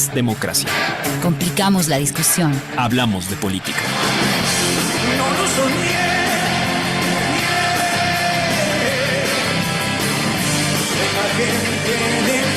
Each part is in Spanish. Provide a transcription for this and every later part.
Democracia. Complicamos la discusión. Hablamos de política. No lo soñé. La gente del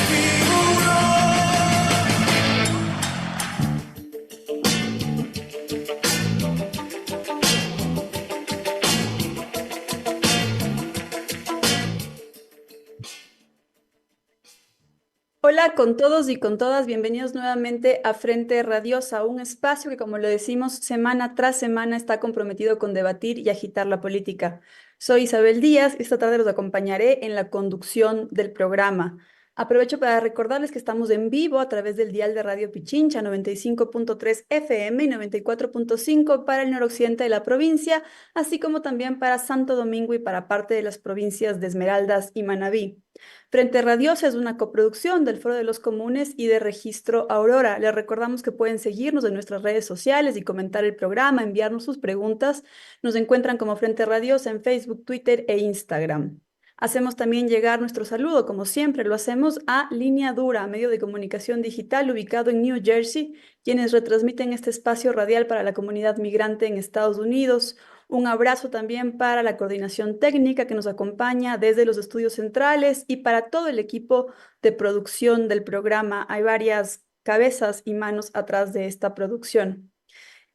Hola con todos y con todas, bienvenidos nuevamente a Frente Radiosa, un espacio que, como lo decimos, semana tras semana está comprometido con debatir y agitar la política. Soy Isabel Díaz y esta tarde los acompañaré en la conducción del programa. Aprovecho para recordarles que estamos en vivo a través del dial de Radio Pichincha 95.3 FM y 94.5 para el noroccidente de la provincia, así como también para Santo Domingo y para parte de las provincias de Esmeraldas y Manabí. Frente Radiosa es una coproducción del Foro de los Comunes y de Registro Aurora. Les recordamos que pueden seguirnos en nuestras redes sociales y comentar el programa, enviarnos sus preguntas. Nos encuentran como Frente Radiosa en Facebook, Twitter e Instagram. Hacemos también llegar nuestro saludo, como siempre lo hacemos, a Línea Dura, medio de comunicación digital ubicado en New Jersey, quienes retransmiten este espacio radial para la comunidad migrante en Estados Unidos. Un abrazo también para la coordinación técnica que nos acompaña desde los estudios centrales y para todo el equipo de producción del programa. Hay varias cabezas y manos atrás de esta producción.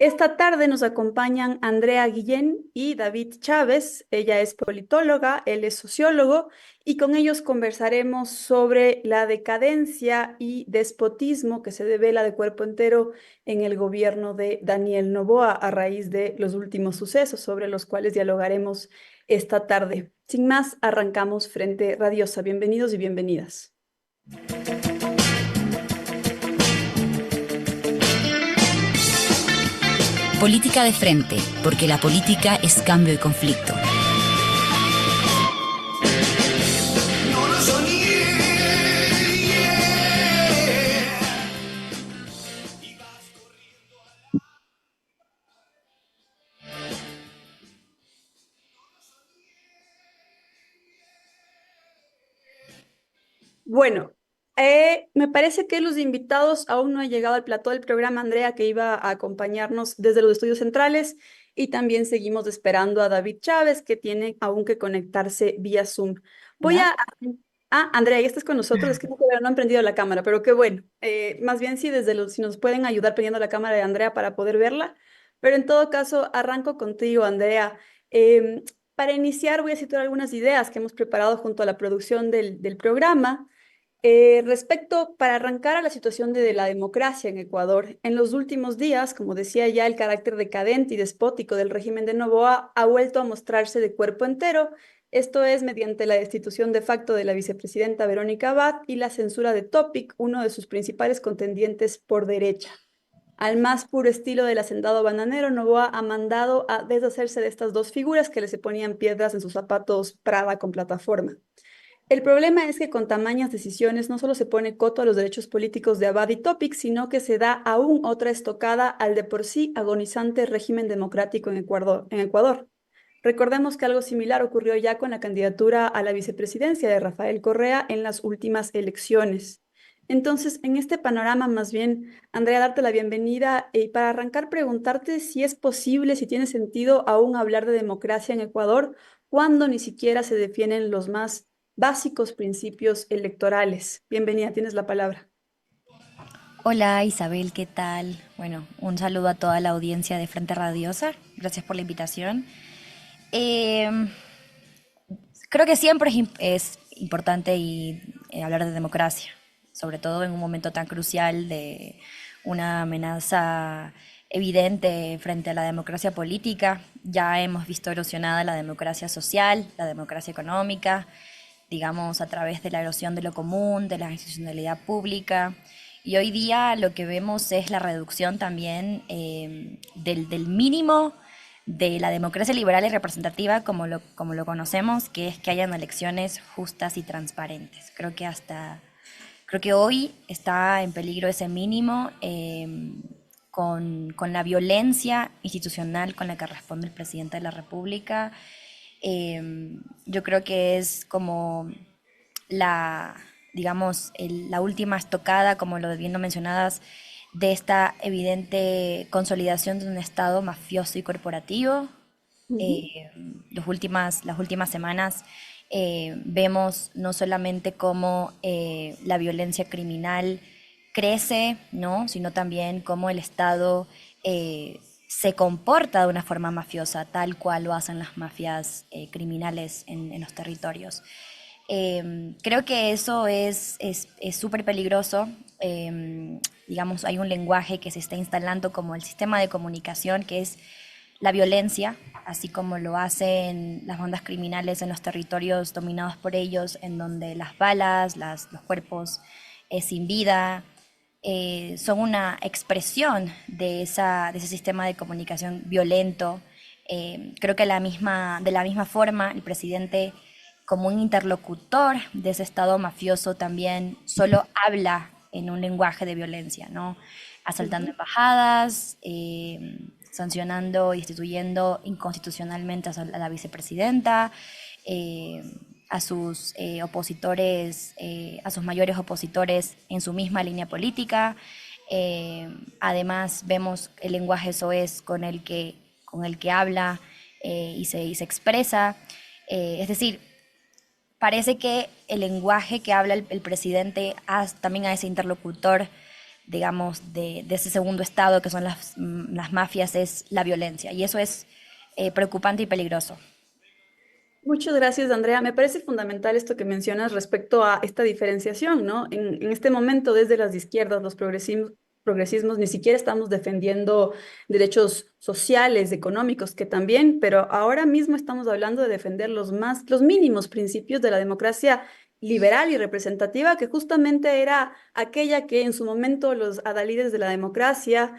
Esta tarde nos acompañan Andrea Guillén y David Chávez. Ella es politóloga, él es sociólogo, y con ellos conversaremos sobre la decadencia y despotismo que se devela de cuerpo entero en el gobierno de Daniel Noboa a raíz de los últimos sucesos sobre los cuales dialogaremos esta tarde. Sin más, arrancamos Frente Radiosa. Bienvenidos y bienvenidas. Política de frente, porque la política es cambio y conflicto. no lo soñé. Bueno, me parece que los invitados aún no han llegado al plató del programa. Andrea, que iba a acompañarnos desde los estudios centrales, y también seguimos esperando a David Chávez, que tiene aún que conectarse vía Zoom. Voy ¿Ya? a... Ah, Andrea, ya estás con nosotros. Es que no han prendido la cámara, pero qué bueno. Más bien, sí, si nos pueden ayudar prendiendo la cámara de Andrea para poder verla. Pero en todo caso, arranco contigo, Andrea. Em, para iniciar, voy a citar algunas ideas que hemos preparado junto a la producción del programa. Para arrancar a la situación de la democracia en Ecuador, en los últimos días, como decía ya, el carácter decadente y despótico del régimen de Noboa ha vuelto a mostrarse de cuerpo entero, esto es mediante la destitución de facto de la vicepresidenta Verónica Abad y la censura de Topic, uno de sus principales contendientes por derecha. Al más puro estilo del hacendado bananero, Noboa ha mandado a deshacerse de estas dos figuras que le se ponían piedras en sus zapatos Prada con plataforma. El problema es que con tamañas decisiones no solo se pone coto a los derechos políticos de Abad y Topic, sino que se da aún otra estocada al de por sí agonizante régimen democrático en Ecuador. Recordemos que algo similar ocurrió ya con la candidatura a la vicepresidencia de Rafael Correa en las últimas elecciones. Entonces, en este panorama, más bien, Andrea, darte la bienvenida y para arrancar, preguntarte si es posible, si tiene sentido aún hablar de democracia en Ecuador cuando ni siquiera se defienden los más básicos principios electorales. Bienvenida, tienes la palabra. Hola Isabel, ¿qué tal? Bueno, un saludo a toda la audiencia de Frente Radiosa. Gracias por la invitación. Eh, Creo que siempre es importante hablar de democracia, sobre todo en un momento tan crucial de una amenaza evidente frente a la democracia política. Ya hemos visto erosionada la democracia social, la democracia económica, digamos, a través de la erosión de lo común, de la institucionalidad pública. Y hoy día lo que vemos es la reducción también del mínimo de la democracia liberal y representativa como lo conocemos, que es que hayan elecciones justas y transparentes. Creo que hoy está en peligro ese mínimo con la violencia institucional con la que responde el presidente de la República. Yo creo que es como la, digamos, la última estocada, como lo bien lo mencionadas, de esta evidente consolidación de un Estado mafioso y corporativo. Ujú. Eh, las últimas semanas vemos no solamente cómo la violencia criminal crece, ¿no? Sino también cómo el Estado se comporta de una forma mafiosa, tal cual lo hacen las mafias criminales en los territorios. Creo que eso es súper peligroso. Digamos, hay un lenguaje que se está instalando como el sistema de comunicación, que es la violencia, así como lo hacen las bandas criminales en los territorios dominados por ellos, en donde las balas, los cuerpos sin vida, son una expresión de ese sistema de comunicación violento. Creo que de la misma forma, el presidente, como un interlocutor de ese Estado mafioso, también solo habla en un lenguaje de violencia, ¿no? Asaltando Ujú. embajadas, sancionando y destituyendo inconstitucionalmente a la vicepresidenta, eh, a sus opositores, a sus mayores opositores en su misma línea política. Además, vemos el lenguaje soez con el que habla y se expresa. Es decir, parece que el lenguaje que habla el presidente también a ese interlocutor, digamos, de ese segundo estado que son las mafias, es la violencia. Y eso es preocupante y peligroso. Muchas gracias, Andrea. Me parece fundamental esto que mencionas respecto a esta diferenciación, ¿no? En este momento, desde las izquierdas, los progresismos, ni siquiera estamos defendiendo derechos sociales, económicos, que también, pero ahora mismo estamos hablando de defender los mínimos principios de la democracia liberal y representativa, que justamente era aquella que en su momento los adalides de la democracia,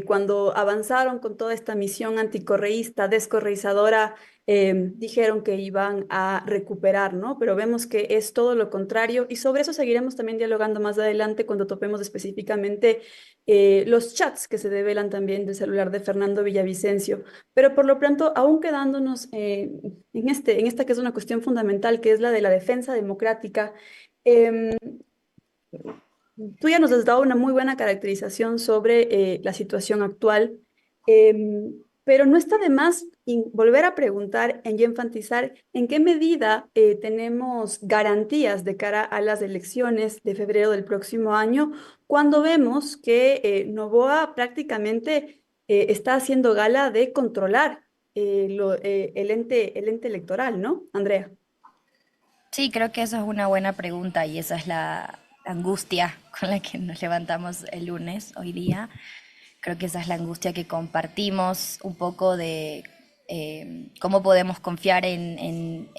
cuando avanzaron con toda esta misión anticorreísta, descorreizadora, dijeron que iban a recuperar, ¿no? Pero vemos que es todo lo contrario y sobre eso seguiremos también dialogando más adelante cuando topemos específicamente los chats que se develan también del celular de Fernando Villavicencio. Pero por lo pronto, aún quedándonos en esta que es una cuestión fundamental, que es la de la defensa democrática, em, tú ya nos has dado una muy buena caracterización sobre la situación actual, pero no está de más volver a preguntar y enfatizar en qué medida tenemos garantías de cara a las elecciones de febrero del próximo año, cuando vemos que Noboa prácticamente está haciendo gala de controlar el ente electoral, ¿no, Andrea? Sí, creo que eso es una buena pregunta y esa es la angustia con la que nos levantamos el lunes, hoy día. Creo que esa es la angustia que compartimos un poco de cómo podemos confiar en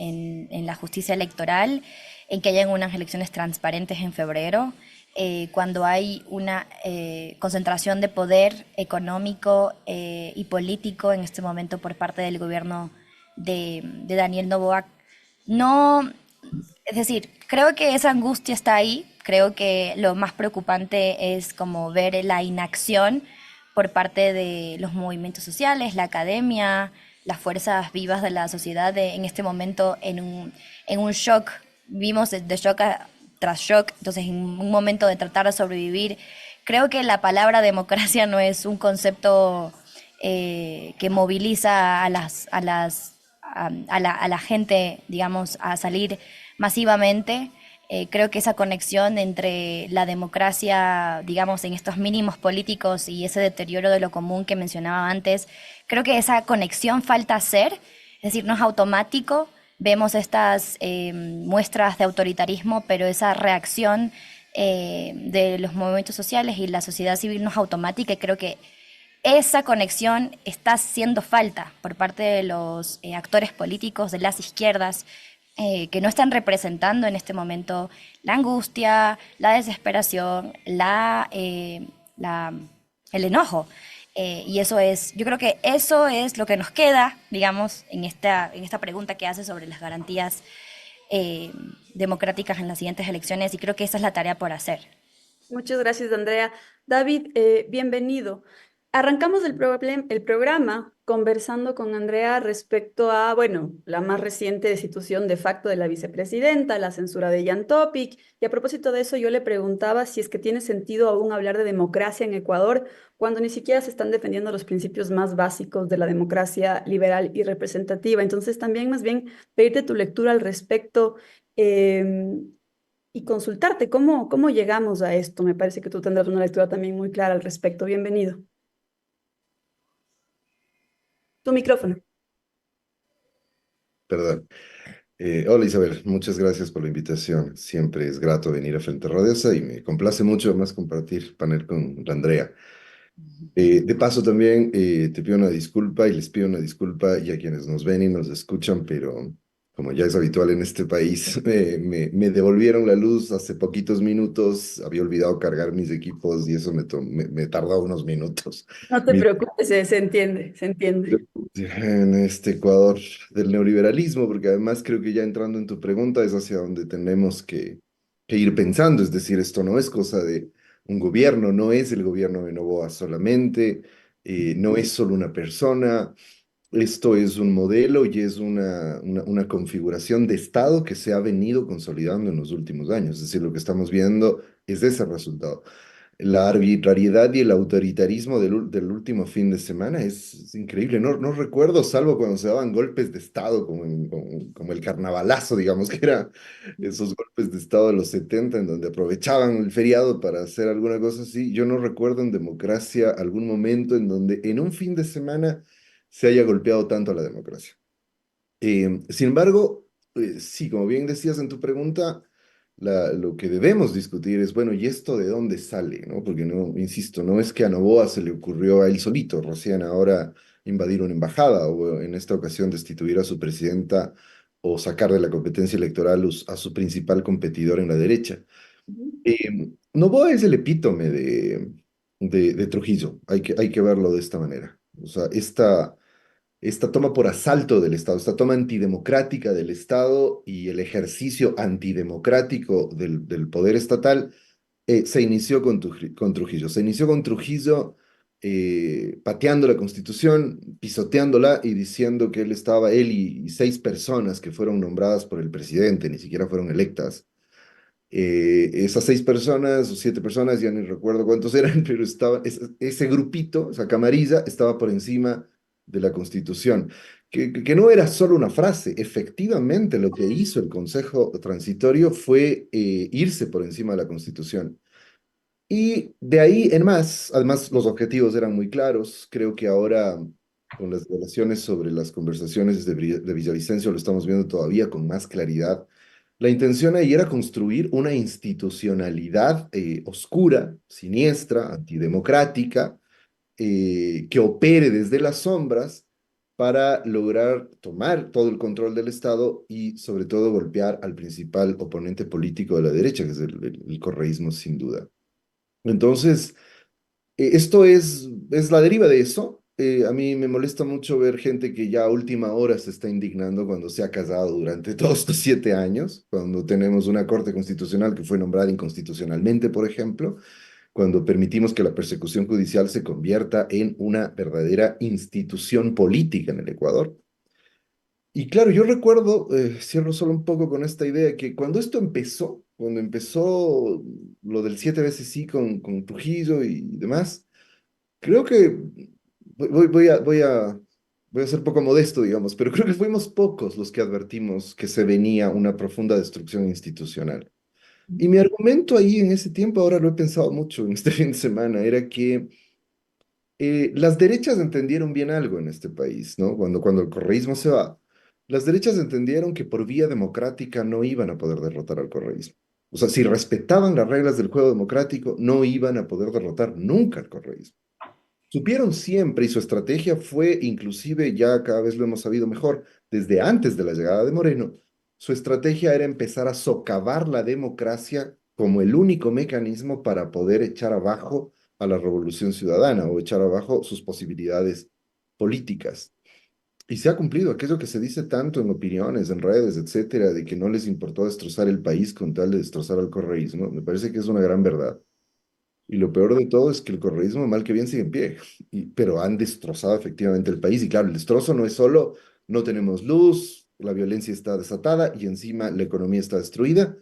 la justicia electoral, en que hayan unas elecciones transparentes en febrero, cuando hay una concentración de poder económico y político en este momento por parte del gobierno de Daniel Noboa. No, es decir, creo que esa angustia está ahí. Creo que lo más preocupante es como ver la inacción por parte de los movimientos sociales, la academia, las fuerzas vivas de la sociedad en este momento en un shock. Vimos de shock tras shock, entonces en un momento de tratar de sobrevivir. Creo que la palabra democracia no es un concepto que moviliza a la gente, digamos, a salir masivamente. Creo que esa conexión entre la democracia, digamos, en estos mínimos políticos y ese deterioro de lo común que mencionaba antes, creo que esa conexión falta hacer, es decir, no es automático. Vemos estas muestras de autoritarismo, pero esa reacción de los movimientos sociales y la sociedad civil no es automática y creo que esa conexión está haciendo falta por parte de los actores políticos de las izquierdas que no están representando en este momento la angustia, la desesperación, el enojo. Y eso es, yo creo que eso es lo que nos queda, digamos, en esta pregunta que hace sobre las garantías eh, democráticas en las siguientes elecciones y creo que esa es la tarea por hacer. Muchas gracias, Andrea. David, bienvenido. Arrancamos el programa conversando con Andrea respecto a, bueno, la más reciente destitución de facto de la vicepresidenta, la censura de Jan Topic. Y a propósito de eso, yo le preguntaba si es que tiene sentido aún hablar de democracia en Ecuador cuando ni siquiera se están defendiendo los principios más básicos de la democracia liberal y representativa. Entonces, también más bien pedirte tu lectura al respecto. Y consultarte cómo llegamos a esto. Me parece que tú tendrás una lectura también muy clara al respecto. Bienvenido. Tu micrófono. Perdón. Hola Isabel, muchas gracias por la invitación. Siempre es grato venir a Frente Radiosa y me complace mucho además compartir panel con la Andrea. De paso también te pido una disculpa y les pido una disculpa y a quienes nos ven y nos escuchan, pero como ya es habitual en este país, me devolvieron la luz hace poquitos minutos, había olvidado cargar mis equipos y eso me tardó unos minutos. No te preocupes, se entiende, se entiende. En este Ecuador del neoliberalismo, porque además creo que ya entrando en tu pregunta es hacia donde tenemos que ir pensando, es decir, esto no es cosa de un gobierno, no es el gobierno de Noboa solamente, no es solo una persona, esto es un modelo y es una configuración de Estado que se ha venido consolidando en los últimos años, es decir, lo que estamos viendo es ese resultado. La arbitrariedad y el autoritarismo del último fin de semana es increíble. No recuerdo, salvo cuando se daban golpes de Estado, como el carnavalazo, digamos, que era esos golpes de Estado de los 70 en donde aprovechaban el feriado para hacer alguna cosa así. Yo no recuerdo en democracia algún momento en donde en un fin de semana se haya golpeado tanto a la democracia. Sin embargo, sí, como bien decías en tu pregunta, lo que debemos discutir es, bueno, ¿y esto de dónde sale? ¿No? Porque, no, insisto, no es que a Noboa se le ocurrió a él solito, recién ahora invadir una embajada o en esta ocasión destituir a su presidenta o sacar de la competencia electoral a su principal competidor en la derecha. Noboa es el epítome de Trujillo, hay que verlo de esta manera. O sea, esta toma por asalto del Estado, esta toma antidemocrática del Estado y el ejercicio antidemocrático del poder estatal se inició con Trujillo. Se inició con Trujillo pateando la Constitución, pisoteándola y diciendo que él y 6 personas que fueron nombradas por el presidente, ni siquiera fueron electas. Esas 6 personas o 7 personas, ya ni recuerdo cuántos eran, pero ese grupito, esa camarilla, estaba por encima de la Constitución, que no era solo una frase, efectivamente lo que hizo el Consejo Transitorio fue irse por encima de la Constitución. Y de ahí en más, además los objetivos eran muy claros, creo que ahora con las revelaciones sobre las conversaciones de Villavicencio lo estamos viendo todavía con más claridad. La intención ahí era construir una institucionalidad oscura, siniestra, antidemocrática, que opere desde las sombras para lograr tomar todo el control del Estado y sobre todo golpear al principal oponente político de la derecha, que es el correísmo sin duda. Entonces, esto es la deriva de eso. A mí me molesta mucho ver gente que ya a última hora se está indignando cuando se ha casado durante todos estos 7 años, cuando tenemos una Corte Constitucional que fue nombrada inconstitucionalmente, por ejemplo, cuando permitimos que la persecución judicial se convierta en una verdadera institución política en el Ecuador. Y claro, yo recuerdo, cierro solo un poco con esta idea, que cuando esto empezó, cuando empezó lo del 7 veces sí con Trujillo y demás, creo que voy a ser poco modesto, digamos, pero creo que fuimos pocos los que advertimos que se venía una profunda destrucción institucional. Y mi argumento ahí en ese tiempo, ahora lo he pensado mucho en este fin de semana, era que las derechas entendieron bien algo en este país, ¿no? Cuando el correísmo se va, las derechas entendieron que por vía democrática no iban a poder derrotar al correísmo. O sea, si respetaban las reglas del juego democrático, no iban a poder derrotar nunca al correísmo. Supieron siempre y su estrategia fue, inclusive ya cada vez lo hemos sabido mejor, desde antes de la llegada de Moreno, su estrategia era empezar a socavar la democracia como el único mecanismo para poder echar abajo a la revolución ciudadana o echar abajo sus posibilidades políticas. Y se ha cumplido aquello que se dice tanto en opiniones, en redes, etcétera, de que no les importó destrozar el país con tal de destrozar al correísmo. Me parece que es una gran verdad. Y lo peor de todo es que el correísmo, mal que bien, sigue en pie. Pero han destrozado efectivamente el país. Y claro, el destrozo no es solo no tenemos luz, la violencia está desatada y encima la economía está destruida,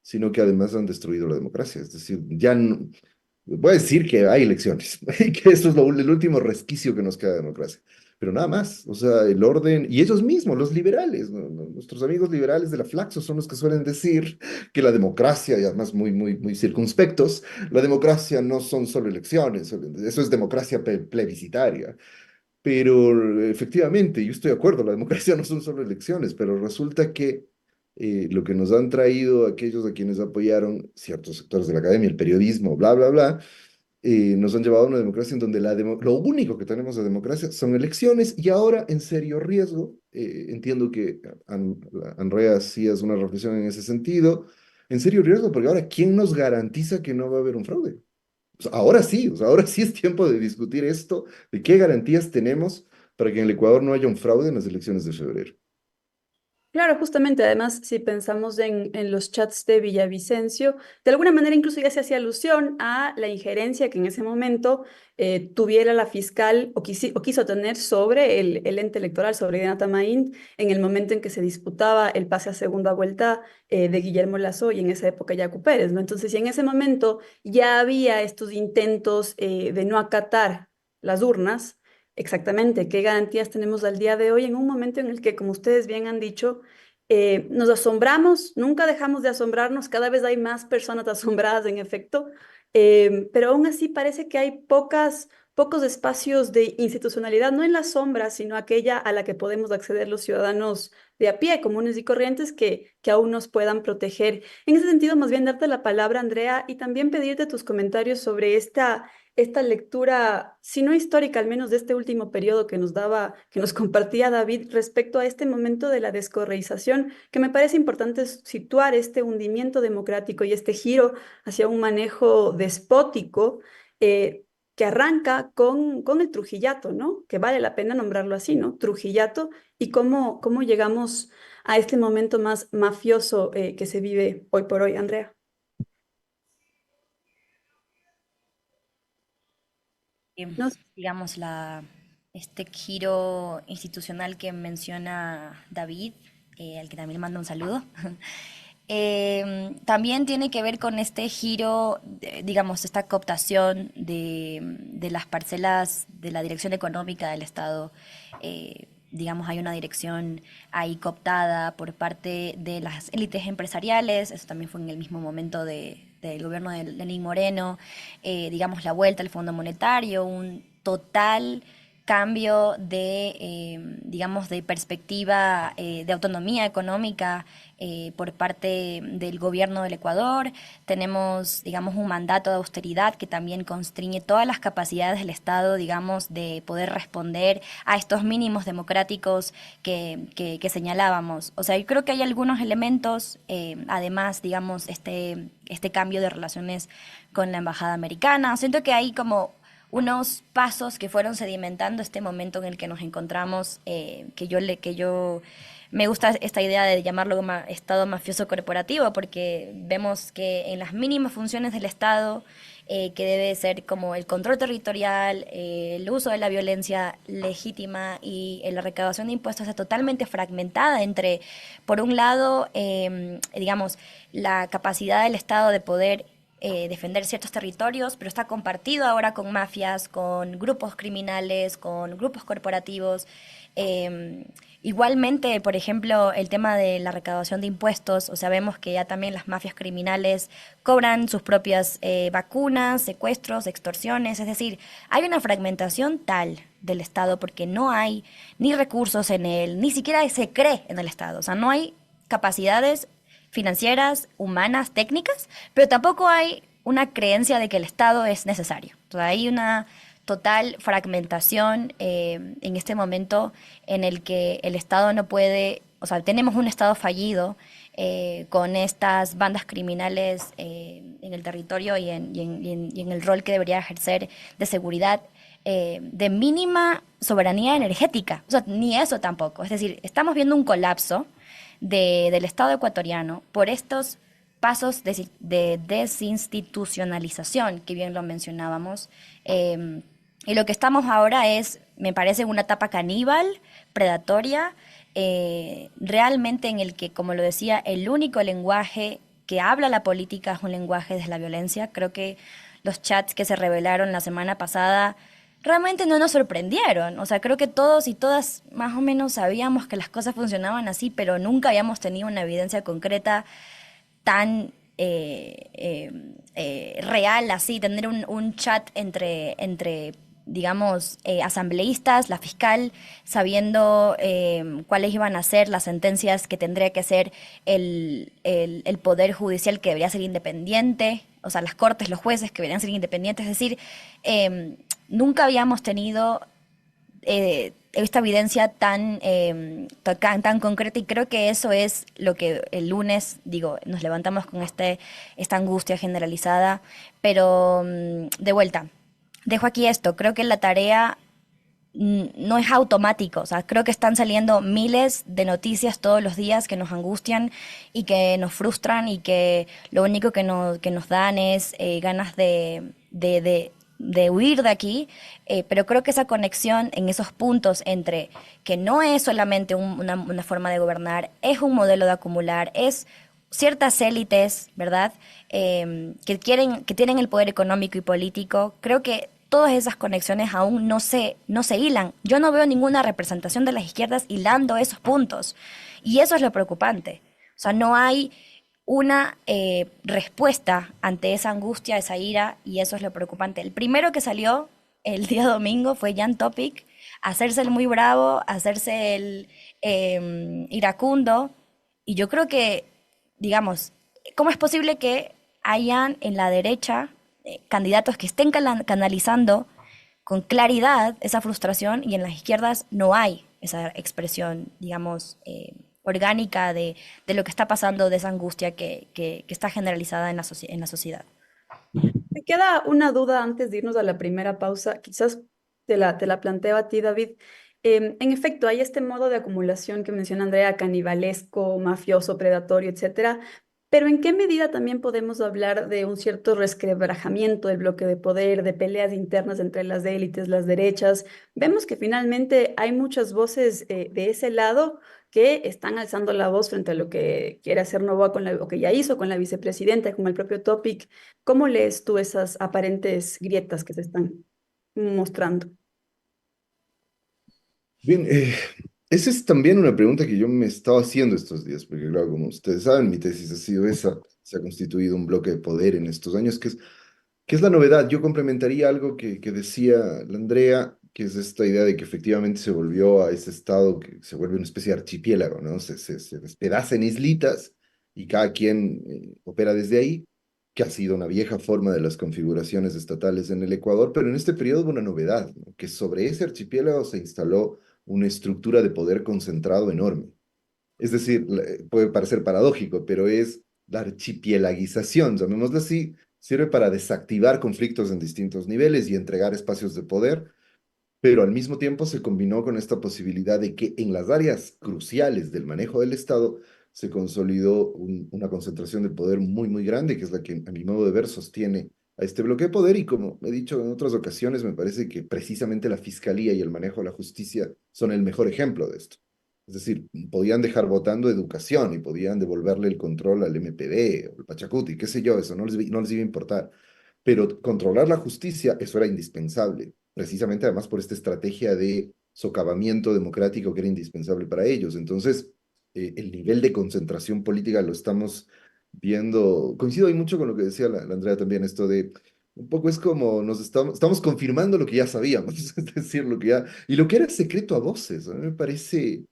sino que además han destruido la democracia. Es decir, voy a decir que hay elecciones y que eso es el último resquicio que nos queda de democracia. Pero nada más, o sea, el orden, y ellos mismos, los liberales, nuestros amigos liberales de la Flaxo son los que suelen decir que la democracia, y además muy circunspectos, la democracia no son solo elecciones, eso es democracia plebiscitaria. Pero efectivamente, yo estoy de acuerdo, la democracia no son solo elecciones, pero resulta que lo que nos han traído aquellos a quienes apoyaron ciertos sectores de la academia, el periodismo, bla, bla, bla, nos han llevado a una democracia en donde lo único que tenemos de democracia son elecciones y ahora en serio riesgo, entiendo que Andrea hacías una reflexión en ese sentido, en serio riesgo, porque ahora, ¿quién nos garantiza que no va a haber un fraude? O sea, ahora sí, o sea, ahora sí es tiempo de discutir esto, de qué garantías tenemos para que en el Ecuador no haya un fraude en las elecciones de febrero. Claro, justamente, además, si pensamos en los chats de Villavicencio, de alguna manera incluso ya se hacía alusión a la injerencia que en ese momento tuviera la fiscal o quiso tener sobre el ente electoral, sobre Diana Tamaín, en el momento en que se disputaba el pase a segunda vuelta de Guillermo Lasso y en esa época Yacu Pérez, ¿no? Entonces, si en ese momento ya había estos intentos de no acatar las urnas, exactamente, ¿qué garantías tenemos al día de hoy en un momento en el que, como ustedes bien han dicho, nos asombramos, nunca dejamos de asombrarnos, cada vez hay más personas asombradas en efecto, pero aún así parece que hay pocos espacios de institucionalidad, no en la sombra, sino aquella a la que podemos acceder los ciudadanos de a pie, comunes y corrientes, que aún nos puedan proteger. En ese sentido, más bien darte la palabra, Andrea, y también pedirte tus comentarios sobre esta lectura, si no histórica, al menos de este último periodo que que nos compartía David respecto a este momento de la descorreización, que me parece importante situar este hundimiento democrático y este giro hacia un manejo despótico que arranca con el Trujillato, ¿no? Que vale la pena nombrarlo así, ¿no? Trujillato y cómo llegamos a este momento más mafioso que se vive hoy por hoy, Andrea. No, Digamos, este giro institucional que menciona David, al que también le mando un saludo, también tiene que ver con este giro, digamos, esta cooptación de las parcelas de la dirección económica del Estado. Digamos, hay una dirección ahí cooptada por parte de las élites empresariales, eso también fue en el mismo momento del gobierno de Lenín Moreno, digamos, la vuelta al Fondo Monetario, un total cambio digamos, de perspectiva de autonomía económica por parte del gobierno del Ecuador. Tenemos, digamos, un mandato de austeridad que también constriñe todas las capacidades del Estado, digamos, de poder responder a estos mínimos democráticos que señalábamos. O sea, yo creo que hay algunos elementos, además, digamos, este cambio de relaciones con la embajada americana. Siento que hay como unos pasos que fueron sedimentando este momento en el que nos encontramos, que yo me gusta esta idea de llamarlo como Estado mafioso corporativo, porque vemos que en las mínimas funciones del Estado, que debe ser como el control territorial, el uso de la violencia legítima y la recaudación de impuestos, está totalmente fragmentada entre, por un lado, digamos, la capacidad del Estado de poder defender ciertos territorios, pero está compartido ahora con mafias, con grupos criminales, con grupos corporativos. Igualmente, por ejemplo, el tema de la recaudación de impuestos, o sea, vemos que ya también las mafias criminales cobran sus propias vacunas, secuestros, extorsiones, es decir, hay una fragmentación tal del Estado porque no hay ni recursos en él, ni siquiera se cree en el Estado, o sea, no hay capacidades financieras, humanas, técnicas, pero tampoco hay una creencia de que el Estado es necesario. O sea, hay una total fragmentación en este momento en el que el Estado no puede, o sea, tenemos un Estado fallido con estas bandas criminales en el territorio y en el rol que debería ejercer de seguridad de mínima soberanía energética. O sea, ni eso tampoco. Es decir, estamos viendo un colapso del Estado ecuatoriano por estos pasos de desinstitucionalización, que bien lo mencionábamos. Y lo que estamos ahora es, me parece, una etapa caníbal, predatoria, realmente en el que, como lo decía, el único lenguaje que habla la política es un lenguaje desde la violencia. Creo que los chats que se revelaron la semana pasada realmente no nos sorprendieron. O sea, creo que todos y todas más o menos sabíamos que las cosas funcionaban así, pero nunca habíamos tenido una evidencia concreta tan real así, tener un chat entre digamos, asambleístas, la fiscal, sabiendo cuáles iban a ser las sentencias que tendría que hacer el Poder Judicial, que debería ser independiente, o sea, las cortes, los jueces que deberían ser independientes. Es decir, nunca habíamos tenido esta evidencia tan concreta, y creo que eso es lo que el lunes, digo, nos levantamos con esta angustia generalizada, pero de vuelta, dejo aquí esto, creo que la tarea no es automático, o sea, creo que están saliendo miles de noticias todos los días que nos angustian y que nos frustran y que lo único que nos dan es ganas de huir de aquí, pero creo que esa conexión en esos puntos entre que no es solamente una forma de gobernar, es un modelo de acumular, es ciertas élites, ¿verdad? Que tienen el poder económico y político. Creo que todas esas conexiones aún no se hilan. Yo no veo ninguna representación de las izquierdas hilando esos puntos. Y eso es lo preocupante. O sea, no hay una respuesta ante esa angustia, esa ira, y eso es lo preocupante. El primero que salió el día domingo fue Jan Topic, hacerse el muy bravo, hacerse el iracundo, y yo creo que, digamos, ¿cómo es posible que hayan en la derecha candidatos que estén canalizando con claridad esa frustración, y en las izquierdas no hay esa expresión, digamos, orgánica de lo que está pasando, de esa angustia que está generalizada en en la sociedad? Me queda una duda antes de irnos a la primera pausa, quizás te la planteo a ti, David. En efecto, hay este modo de acumulación que menciona Andrea, canibalesco, mafioso, predatorio, etcétera, pero ¿en qué medida también podemos hablar de un cierto resquebrajamiento del bloque de poder, de peleas internas entre las élites, las derechas? Vemos que finalmente hay muchas voces de ese lado que están alzando la voz frente a lo que quiere hacer Noboa con o que ya hizo con la vicepresidenta, con el propio Topic. ¿Cómo lees tú esas aparentes grietas que se están mostrando? Bien, esa es también una pregunta que yo me estaba haciendo estos días, porque claro, como ustedes saben, mi tesis ha sido esa, se ha constituido un bloque de poder en estos años, ¿qué es la novedad? Yo complementaría algo que decía la Andrea, que es esta idea de que efectivamente se volvió a ese estado que se vuelve una especie de archipiélago, ¿no? Se despedaza en islitas y cada quien opera desde ahí, que ha sido una vieja forma de las configuraciones estatales en el Ecuador, pero en este periodo hubo una novedad, ¿no? Que sobre ese archipiélago se instaló una estructura de poder concentrado enorme. Es decir, puede parecer paradójico, pero es la archipielaguización, llamémoslo así, sirve para desactivar conflictos en distintos niveles y entregar espacios de poder, pero al mismo tiempo se combinó con esta posibilidad de que en las áreas cruciales del manejo del Estado se consolidó una concentración de poder muy, muy grande, que es la que a mi modo de ver sostiene a este bloque de poder, y como he dicho en otras ocasiones, me parece que precisamente la fiscalía y el manejo de la justicia son el mejor ejemplo de esto. Es decir, podían dejar votando educación y podían devolverle el control al MPD o al Pachacuti, qué sé yo, eso no les iba a importar. Pero controlar la justicia, eso era indispensable, precisamente además por esta estrategia de socavamiento democrático que era indispensable para ellos. Entonces, el nivel de concentración política lo estamos viendo. Coincido ahí mucho con lo que decía la Andrea también, esto de un poco es como estamos confirmando lo que ya sabíamos, es decir, lo que ya, y lo que era secreto a voces. A mí me parece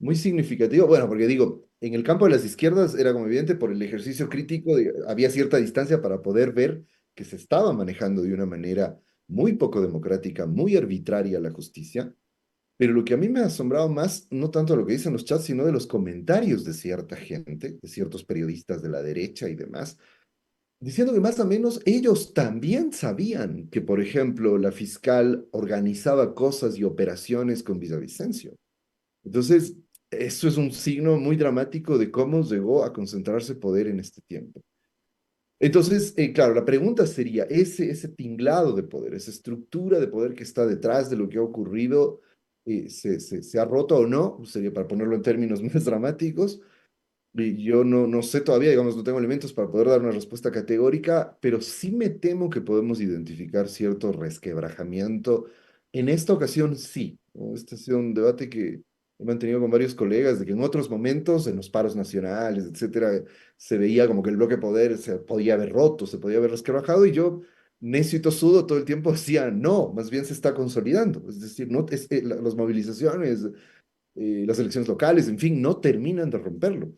muy significativo. Bueno, porque digo, en el campo de las izquierdas era como evidente por el ejercicio crítico, había cierta distancia para poder ver que se estaba manejando de una manera muy poco democrática, muy arbitraria la justicia. Pero lo que a mí me ha asombrado más, no tanto lo que dicen los chats, sino de los comentarios de cierta gente, de ciertos periodistas de la derecha y demás, diciendo que más o menos ellos también sabían que, por ejemplo, la fiscal organizaba cosas y operaciones con Villavicencio. Entonces, eso es un signo muy dramático de cómo llegó a concentrarse poder en este tiempo. Entonces, claro, la pregunta sería, ese tinglado de poder, esa estructura de poder que está detrás de lo que ha ocurrido, ¿se ha roto o no? Sería para ponerlo en términos más dramáticos. Y yo no sé todavía, digamos, no tengo elementos para poder dar una respuesta categórica, pero sí me temo que podemos identificar cierto resquebrajamiento. En esta ocasión sí, ¿no? Este ha sido un debate que he mantenido con varios colegas, de que en otros momentos, en los paros nacionales, etcétera, se veía como que el bloque de poder se podía haber roto, se podía haber resquebrajado, y yo, necio y tosudo, todo el tiempo decía, no, más bien se está consolidando. Es decir, no, las movilizaciones, las elecciones locales, en fin, no terminan de romperlo.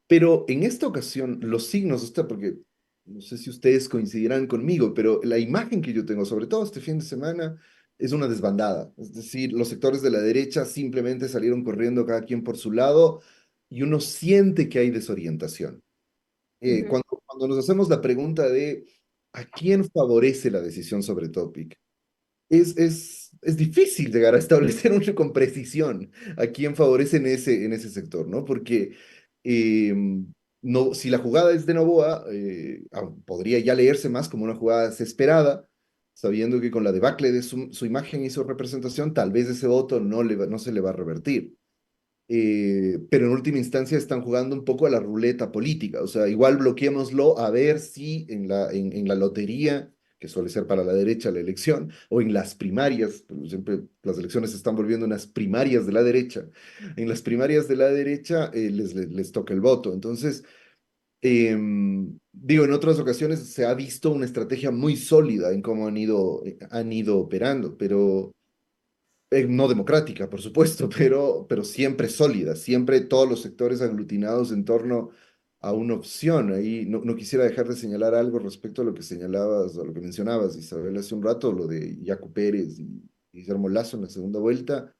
Pero en esta ocasión, los signos, porque no sé si ustedes coincidirán conmigo, pero la imagen que yo tengo, sobre todo este fin de semana, es una desbandada. Es decir, los sectores de la derecha simplemente salieron corriendo cada quien por su lado y uno siente que hay desorientación. Ujú, Cuando nos hacemos la pregunta de ¿a quién favorece la decisión sobre Topic? Es difícil llegar a establecer con precisión a quién favorece en ese sector, ¿no? Porque eh, no, si la jugada es de Noboa, podría ya leerse más como una jugada desesperada, sabiendo que con la debacle de su imagen y su representación, tal vez ese voto no se le va a revertir. Pero en última instancia están jugando un poco a la ruleta política, o sea, igual bloqueémoslo a ver si en la lotería, que suele ser para la derecha la elección, o en las primarias, pues siempre las elecciones se están volviendo unas primarias de la derecha, en las primarias de la derecha les toca el voto. Entonces, digo, en otras ocasiones se ha visto una estrategia muy sólida en cómo han ido operando, pero no democrática, por supuesto, pero siempre sólida, siempre todos los sectores aglutinados en torno a una opción. Ahí no quisiera dejar de señalar algo respecto a lo que señalabas, a lo que mencionabas, Isabel, hace un rato, lo de Yacu Pérez y Guillermo Lasso en la segunda vuelta,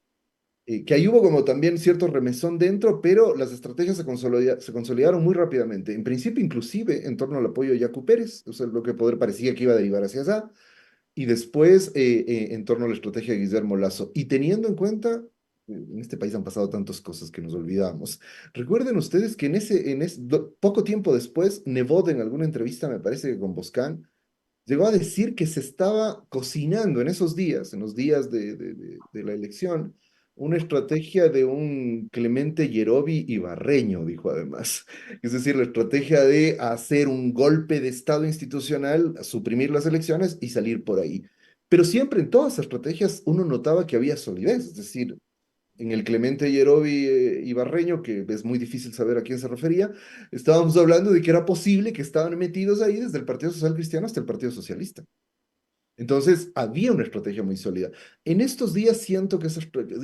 que ahí hubo como también cierto remesón dentro, pero las estrategias se consolidaron muy rápidamente. En principio, inclusive, en torno al apoyo de Yacu Pérez, o sea, lo que poder parecía que iba a derivar hacia allá, y después en torno a la estrategia de Guillermo Lasso. Y teniendo en cuenta, en este país han pasado tantas cosas que nos olvidamos. Recuerden ustedes que poco tiempo después, Nebot en alguna entrevista, me parece que con Boscan, llegó a decir que se estaba cocinando en esos días, en los días de la elección, una estrategia de un Clemente Yerobi ibarreño, dijo además. Es decir, la estrategia de hacer un golpe de Estado institucional, suprimir las elecciones y salir por ahí. Pero siempre en todas las estrategias uno notaba que había solidez, es decir, en el Clemente Yerobi ibarreño, que es muy difícil saber a quién se refería, estábamos hablando de que era posible que estaban metidos ahí desde el Partido Social Cristiano hasta el Partido Socialista. Entonces, había una estrategia muy sólida. En estos días siento que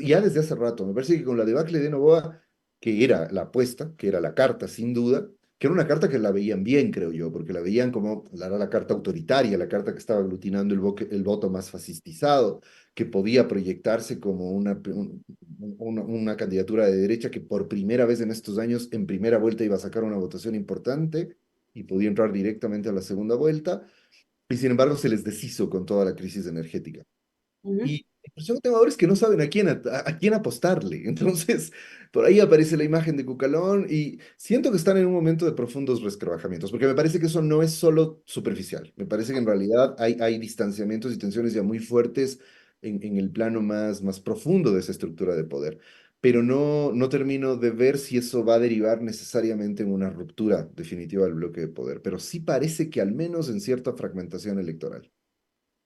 ya desde hace rato, me parece que con la debacle de Novoa, que era la apuesta, que era la carta, sin duda, que era una carta que la veían bien, creo yo, porque la veían como la carta autoritaria, la carta que estaba aglutinando el voto más fascistizado, que podía proyectarse como una candidatura de derecha que por primera vez en estos años, en primera vuelta, iba a sacar una votación importante y podía entrar directamente a la segunda vuelta y sin embargo se les deshizo con toda la crisis energética. ujú. Y la impresión que tengo ahora es que no saben a quién apostarle. Entonces, por ahí aparece la imagen de Cucalón y siento que están en un momento de profundos resquebrajamientos, porque me parece que eso no es solo superficial. Me parece que en realidad hay distanciamientos y tensiones ya muy fuertes en el plano más profundo de esa estructura de poder. Pero no termino de ver si eso va a derivar necesariamente en una ruptura definitiva del bloque de poder. Pero sí parece que al menos en cierta fragmentación electoral.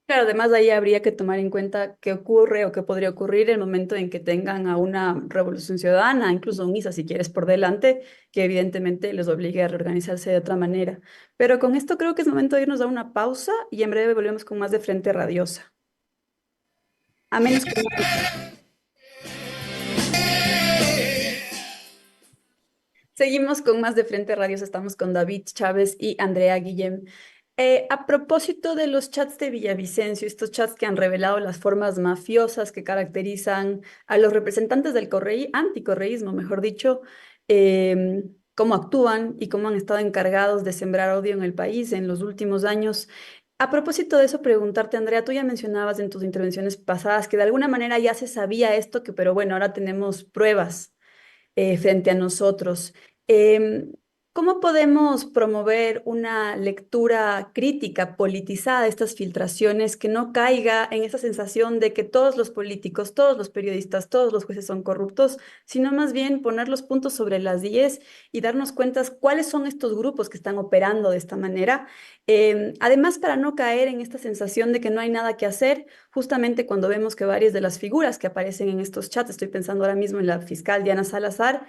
Claro, además ahí habría que tomar en cuenta qué ocurre o qué podría ocurrir el momento en que tengan a una revolución ciudadana, incluso un ISA si quieres por delante, que evidentemente les obligue a reorganizarse de otra manera. Pero con esto creo que es momento de irnos a una pausa y en breve volvemos con más de Frente Radiosa. A menos que seguimos con más de Frente Radios, estamos con David Chávez y Andrea Guillem. A propósito de los chats de Villavicencio, estos chats que han revelado las formas mafiosas que caracterizan a los representantes del anticorreísmo, mejor dicho, cómo actúan y cómo han estado encargados de sembrar odio en el país en los últimos años. A propósito de eso, preguntarte, Andrea, tú ya mencionabas en tus intervenciones pasadas que de alguna manera ya se sabía esto, pero bueno, ahora tenemos pruebas frente a nosotros. Em, ¿Cómo podemos promover una lectura crítica, politizada de estas filtraciones, que no caiga en esa sensación de que todos los políticos, todos los periodistas, todos los jueces son corruptos, sino más bien poner los puntos sobre las IES y darnos cuenta cuáles son estos grupos que están operando de esta manera? Además, para no caer en esta sensación de que no hay nada que hacer, justamente cuando vemos que varias de las figuras que aparecen en estos chats, estoy pensando ahora mismo en la fiscal Diana Salazar,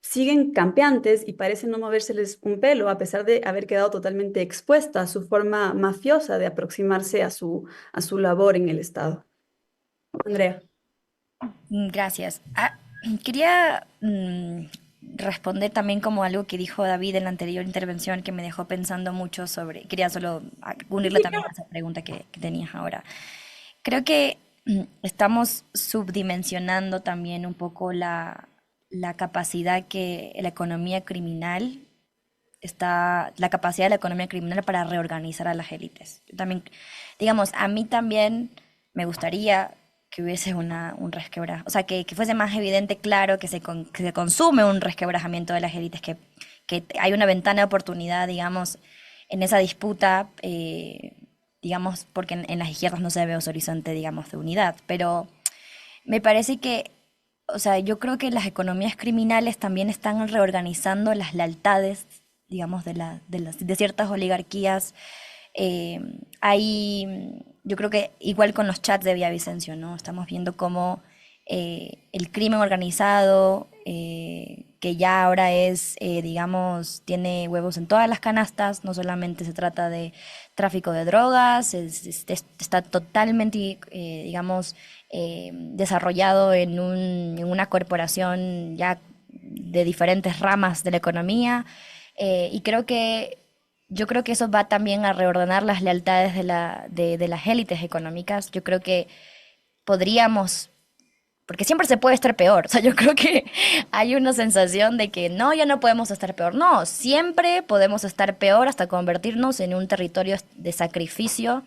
siguen campeantes y parecen no movérseles un pelo, a pesar de haber quedado totalmente expuesta a su forma mafiosa de aproximarse a su labor en el Estado. Andrea. Gracias. Quería responder también como algo que dijo David en la anterior intervención que me dejó pensando mucho sobre, quería solo unirle también a esa pregunta que tenías ahora. Creo que estamos subdimensionando también un poco la capacidad que la economía criminal la capacidad de la economía criminal para reorganizar a las élites. Yo también, digamos, a mí también me gustaría que hubiese un resquebrajo, o sea, que fuese más evidente, claro, que que se consume un resquebrajamiento de las élites, que hay una ventana de oportunidad, digamos, en esa disputa, digamos, porque en las izquierdas no se ve ese horizonte, digamos, de unidad, pero me parece que, o sea, yo creo que las economías criminales también están reorganizando las lealtades, digamos, de ciertas oligarquías. Yo creo que igual con los chats de Villavicencio, ¿no? Estamos viendo cómo el crimen organizado, que ya ahora digamos, tiene huevos en todas las canastas, no solamente se trata de tráfico de drogas, está totalmente, digamos, desarrollado en una corporación ya de diferentes ramas de la economía, y yo creo que eso va también a reordenar las lealtades de las élites económicas. Yo creo que podríamos, porque siempre se puede estar peor, o sea, yo creo que hay una sensación de que no, ya no podemos estar peor. No, siempre podemos estar peor hasta convertirnos en un territorio de sacrificio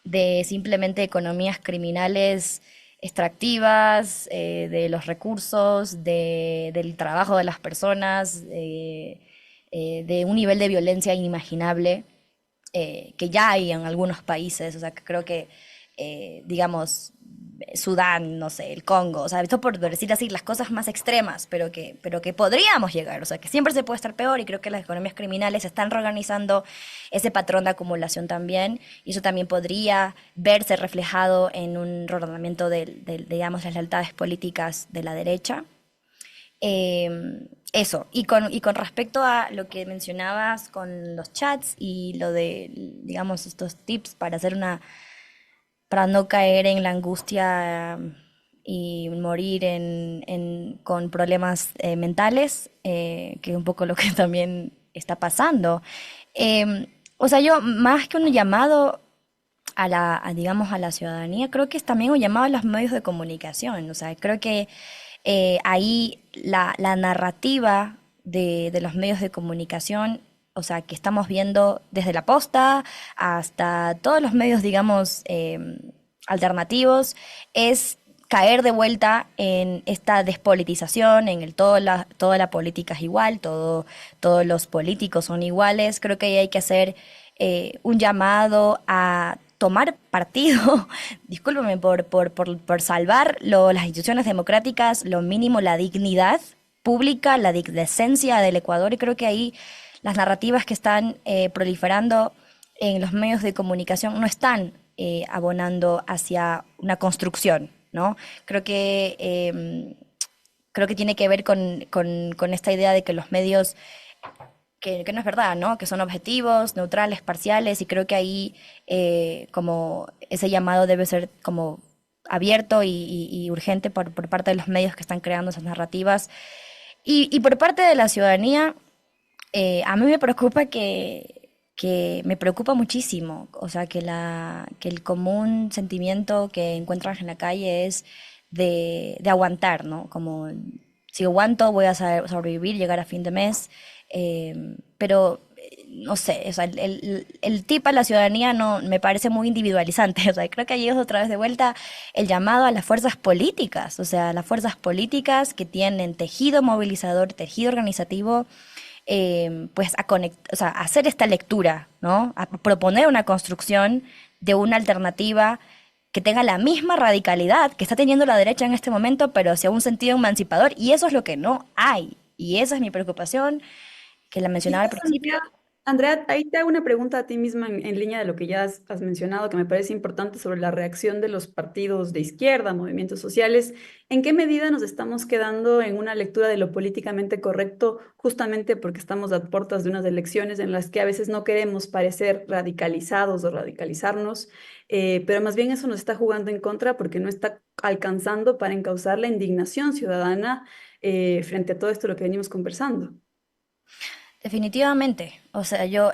de simplemente economías criminales extractivas, de los recursos, del trabajo de las personas, de un nivel de violencia inimaginable, que ya hay en algunos países. O sea, que creo que, digamos, Sudán, no sé, el Congo, o sea, esto por decir así las cosas más extremas, pero que podríamos llegar, o sea, que siempre se puede estar peor, y creo que las economías criminales están reorganizando ese patrón de acumulación también, y eso también podría verse reflejado en un reordenamiento digamos, las lealtades políticas de la derecha. Eso, y con respecto a lo que mencionabas con los chats y lo de, digamos, estos tips para no caer en la angustia y morir con problemas mentales, que es un poco lo que también está pasando. O sea, yo más que un llamado digamos, a la ciudadanía, creo que es también un llamado a los medios de comunicación. O sea, creo que ahí la narrativa de los medios de comunicación, o sea, que estamos viendo desde La Posta hasta todos los medios, digamos, alternativos, es caer de vuelta en esta despolitización, en toda la política es igual, todos los políticos son iguales. Creo que ahí hay que hacer un llamado a tomar partido, discúlpeme, por salvar las instituciones democráticas, lo mínimo, la dignidad pública, la decencia del Ecuador, y creo que ahí las narrativas que están proliferando en los medios de comunicación no están abonando hacia una construcción, ¿no? Creo que tiene que ver con esta idea de que los medios, que no es verdad, ¿no? Que son objetivos, neutrales, parciales, y creo que ahí como ese llamado debe ser como abierto y urgente por parte de los medios que están creando esas narrativas. Y por parte de la ciudadanía, a mí me preocupa me preocupa muchísimo, o sea, que el común sentimiento que encuentras en la calle es de aguantar, ¿no? Como, si aguanto voy a sobrevivir, llegar a fin de mes, pero no sé, o sea, el tip a la ciudadanía no me parece muy individualizante. O sea, creo que allí es otra vez de vuelta el llamado a las fuerzas políticas, o sea, las fuerzas políticas que tienen tejido movilizador, tejido organizativo, pues o sea, a hacer esta lectura, ¿no? A proponer una construcción de una alternativa que tenga la misma radicalidad que está teniendo la derecha en este momento, pero hacia un sentido emancipador, y eso es lo que no hay. Y esa es mi preocupación, que la mencionaba al Quizás, principio. Andrea, ahí te hago una pregunta a ti misma en línea de lo que ya has mencionado, que me parece importante sobre la reacción de los partidos de izquierda, movimientos sociales. ¿En qué medida nos estamos quedando en una lectura de lo políticamente correcto, justamente porque estamos a puertas de unas elecciones en las que a veces no queremos parecer radicalizados o radicalizarnos, pero más bien eso nos está jugando en contra porque no está alcanzando para encauzar la indignación ciudadana frente a todo esto de lo que venimos conversando? Definitivamente. O sea, yo,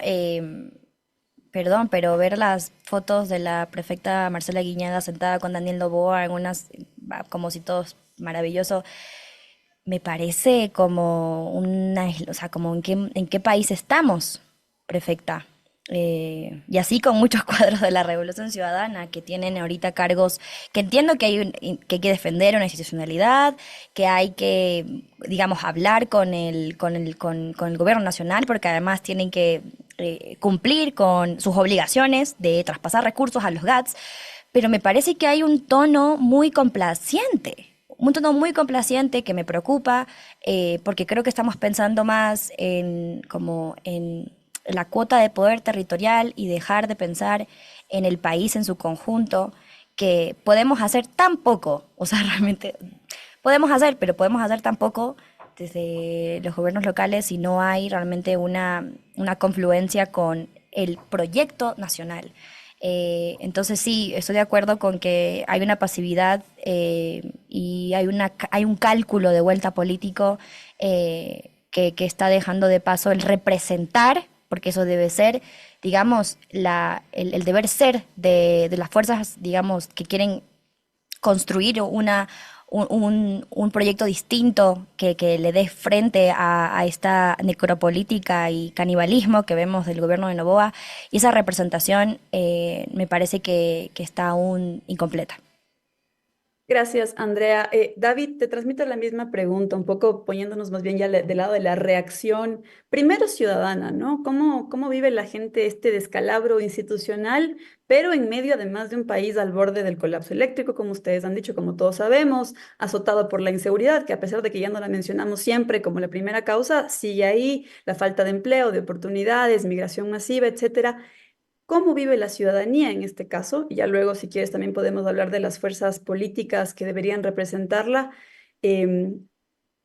perdón, pero ver las fotos de la prefecta Marcela Guiñaga sentada con Daniel Noboa en unas, como si todo es maravilloso, me parece como o sea, como en qué país estamos, prefecta. Y así con muchos cuadros de la Revolución Ciudadana que tienen ahorita cargos, que entiendo que que hay que defender una institucionalidad, que hay que, digamos, hablar con el gobierno nacional, porque además tienen que cumplir con sus obligaciones de traspasar recursos a los GATS, pero me parece que hay un tono muy complaciente que me preocupa, porque creo que estamos pensando más en como en la cuota de poder territorial y dejar de pensar en el país en su conjunto, que podemos hacer tan poco, o sea, realmente podemos hacer, pero podemos hacer tan poco desde los gobiernos locales si no hay realmente una confluencia con el proyecto nacional. Entonces sí, estoy de acuerdo con que hay una pasividad, y hay un cálculo de vuelta político, que está dejando de paso el representar, porque eso debe ser, digamos, el deber ser de las fuerzas, digamos, que quieren construir un proyecto distinto que le dé frente a esta necropolítica y canibalismo que vemos del gobierno de Noboa. Y esa representación, me parece que está aún incompleta. Gracias, Andrea. David, te transmito la misma pregunta, un poco poniéndonos más bien ya del lado de la reacción, primero ciudadana, ¿no? ¿Cómo vive la gente este descalabro institucional, pero en medio además de un país al borde del colapso eléctrico, como ustedes han dicho, como todos sabemos, azotado por la inseguridad, que a pesar de que ya no la mencionamos siempre como la primera causa, sigue ahí, la falta de empleo, de oportunidades, migración masiva, etcétera. ¿Cómo vive la ciudadanía en este caso? Y ya luego, si quieres, también podemos hablar de las fuerzas políticas que deberían representarla. em,